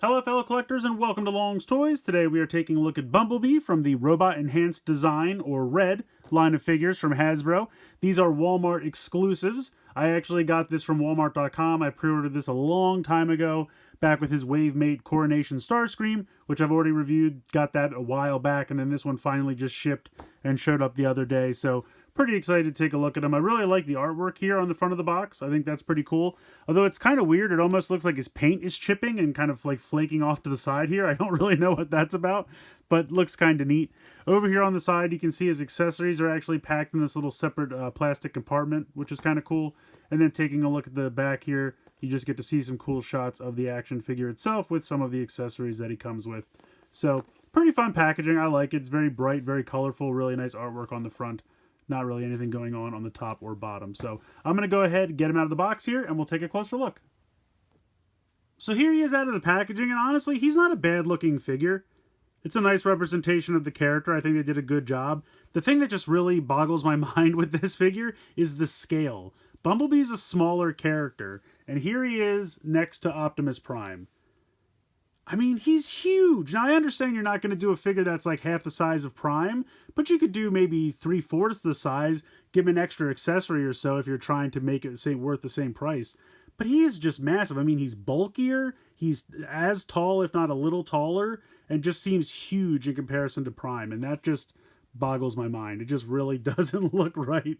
Hello fellow collectors and welcome to Long's Toys. Today we are taking a look at Bumblebee from the Robot Enhanced Design, or R.E.D, line of figures from Hasbro. These are Walmart exclusives. I actually got this from Walmart.com. I pre-ordered this a long time ago, back with his Wavemate Coronation Starscream, which I've already reviewed, got that a while back, and then this one finally just shipped and showed up the other day, so pretty excited to take a look at him. I really like the artwork here on the front of the box. I think that's pretty cool. Although it's kind of weird. It almost looks like his paint is chipping and kind of like flaking off to the side here. I don't really know what that's about, but looks kind of neat. Over here on the side, you can see his accessories are actually packed in this little separate plastic compartment, which is kind of cool. And then taking a look at the back here, you just get to see some cool shots of the action figure itself with some of the accessories that he comes with. So, pretty fun packaging. I like it. It's very bright, very colorful, really nice artwork on the front. Not really anything going on the top or bottom. So I'm going to go ahead and get him out of the box here, and we'll take a closer look. So here he is out of the packaging, and honestly, he's not a bad-looking figure. It's a nice representation of the character. I think they did a good job. The thing that just really boggles my mind with this figure is the scale. Bumblebee's a smaller character, and here he is next to Optimus Prime. I mean, he's huge. Now, I understand you're not going to do a figure that's like half the size of Prime, but you could do maybe 3/4 the size, give him an extra accessory or so if you're trying to make it, say, worth the same price. But he is just massive. I mean, he's bulkier, he's as tall, if not a little taller, and just seems huge in comparison to Prime, and that just boggles my mind. It just really doesn't look right.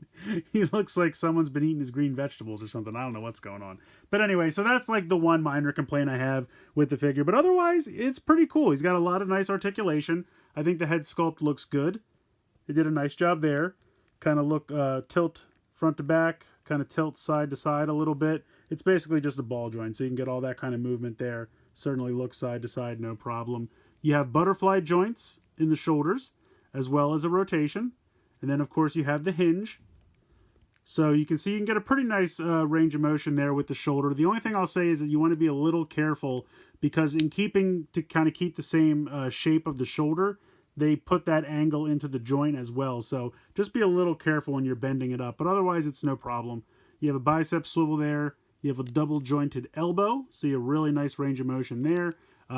He looks like someone's been eating his green vegetables or something. I don't know what's going on. But anyway, so that's like the one minor complaint I have with the figure. But otherwise, it's pretty cool. He's got a lot of nice articulation. I think the head sculpt looks good. They did a nice job there. Kind of look, tilt front to back, kind of tilt side to side a little bit. It's basically just a ball joint, so you can get all that kind of movement there. Certainly looks side to side, no problem. You have butterfly joints in the shoulders, as well as a rotation. And then, of course, you have the hinge. So you can see you can get a pretty nice range of motion there with the shoulder. The only thing I'll say is that you want to be a little careful because in keeping to kind of keep the same shape of the shoulder, they put that angle into the joint as well. So just be a little careful when you're bending it up. But otherwise, it's no problem. You have a bicep swivel there. You have a double jointed elbow. So you have a really nice range of motion there.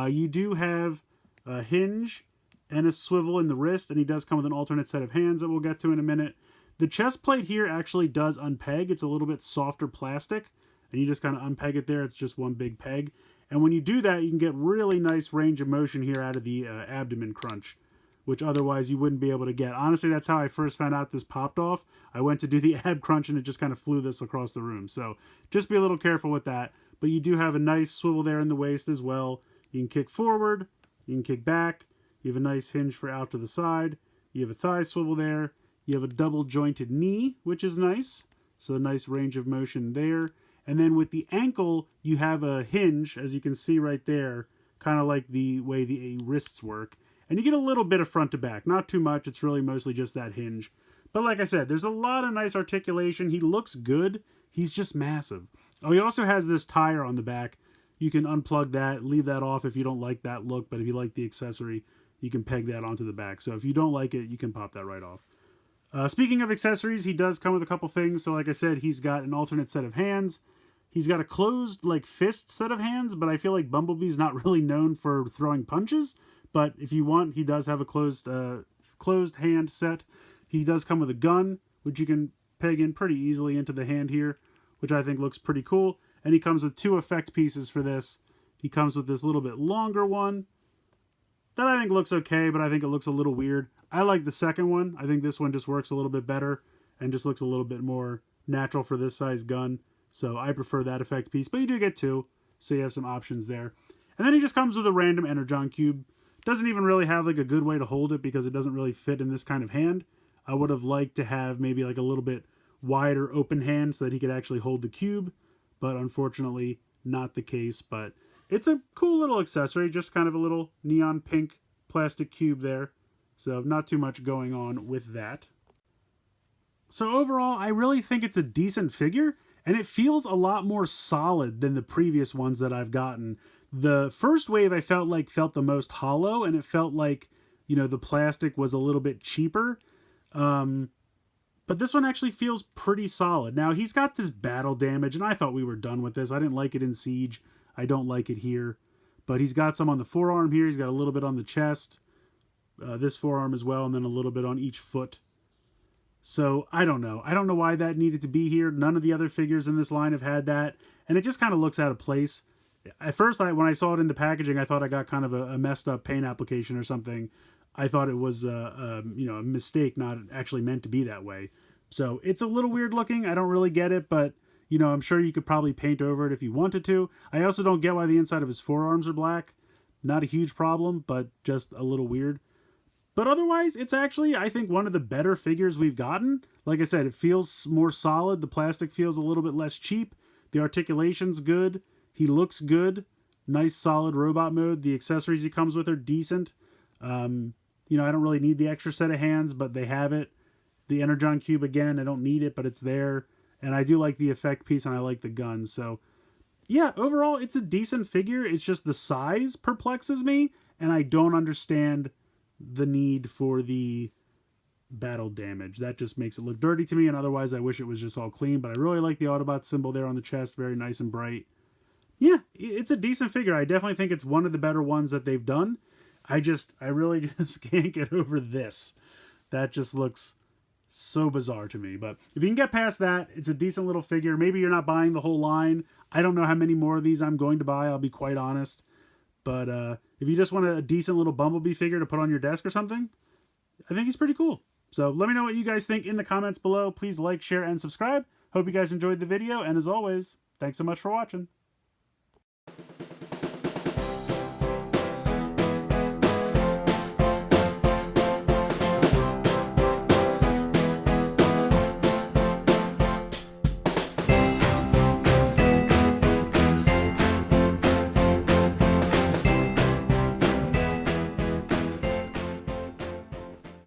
You do have a hinge and a swivel in the wrist, and he does come with an alternate set of hands that we'll get to in a minute. The chest plate here actually does unpeg. It's a little bit softer plastic, and you just kind of unpeg it there. It's just one big peg. And when you do that, you can get really nice range of motion here out of the abdomen crunch, which otherwise you wouldn't be able to get. Honestly, that's how I first found out this popped off. I went to do the ab crunch, and it just kind of flew this across the room. So just be a little careful with that. But you do have a nice swivel there in the waist as well. You can kick forward. You can kick back. You have a nice hinge for out to the side. You have a thigh swivel there. You have a double jointed knee, which is nice. So a nice range of motion there. And then with the ankle, you have a hinge, as you can see right there, kind of like the way the wrists work. And you get a little bit of front to back. Not too much. It's really mostly just that hinge. But like I said, there's a lot of nice articulation. He looks good. He's just massive. Oh, he also has this tire on the back. You can unplug that, leave that off if you don't like that look. But if you like the accessory, you can peg that onto the back. So if you don't like it, you can pop that right off. Speaking of accessories, he does come with a couple things. So like I said, he's got an alternate set of hands. He's got a closed, like, fist set of hands, but I feel like Bumblebee's not really known for throwing punches. But if you want, he does have a closed hand set. He does come with a gun, which you can peg in pretty easily into the hand here, which I think looks pretty cool. And he comes with two effect pieces for this. He comes with this little bit longer one that I think looks okay, but I think it looks a little weird. I like the second one. I think this one just works a little bit better and just looks a little bit more natural for this size gun. So I prefer that effect piece, but you do get two, so you have some options there. And then he just comes with a random Energon cube. Doesn't even really have like a good way to hold it because it doesn't really fit in this kind of hand. I would have liked to have maybe like a little bit wider open hand so that he could actually hold the cube, but unfortunately not the case. But it's a cool little accessory, just kind of a little neon pink plastic cube there. So not too much going on with that. So overall, I really think it's a decent figure, and it feels a lot more solid than the previous ones that I've gotten. The first wave I felt the most hollow, and it felt like, you know, the plastic was a little bit cheaper. But this one actually feels pretty solid. Now, he's got this battle damage, and I thought we were done with this. I didn't like it in Siege. I don't like it here. But he's got some on the forearm here. He's got a little bit on the chest, this forearm as well, and then a little bit on each foot. So I don't know. I don't know why that needed to be here. None of the other figures in this line have had that, and it just kind of looks out of place. At first, when I saw it in the packaging, I thought I got kind of a messed up paint application or something. I thought it was a mistake, not actually meant to be that way. So it's a little weird looking. I don't really get it, but I'm sure you could probably paint over it if you wanted to. I also don't get why the inside of his forearms are black. Not a huge problem, but just a little weird. But otherwise, it's actually, I think, one of the better figures we've gotten. Like I said, it feels more solid. The plastic feels a little bit less cheap. The articulation's good. He looks good. Nice, solid robot mode. The accessories he comes with are decent. I don't really need the extra set of hands, but they have it. The Energon Cube, again, I don't need it, but it's there. And I do like the effect piece, and I like the gun. So, yeah, overall, it's a decent figure. It's just the size perplexes me, and I don't understand the need for the battle damage. That just makes it look dirty to me, and otherwise I wish it was just all clean. But I really like the Autobot symbol there on the chest. Very nice and bright. Yeah, it's a decent figure. I definitely think it's one of the better ones that they've done. I really just can't get over this. That just looks so bizarre to me. But if you can get past that, it's a decent little figure. Maybe you're not buying the whole line. I don't know how many more of these I'm going to buy, I'll be quite honest. But if you just want a decent little Bumblebee figure to put on your desk or something, I think he's pretty cool. So let me know what you guys think in the comments below. Please like, share, and subscribe. Hope you guys enjoyed the video. And as always, thanks so much for watching.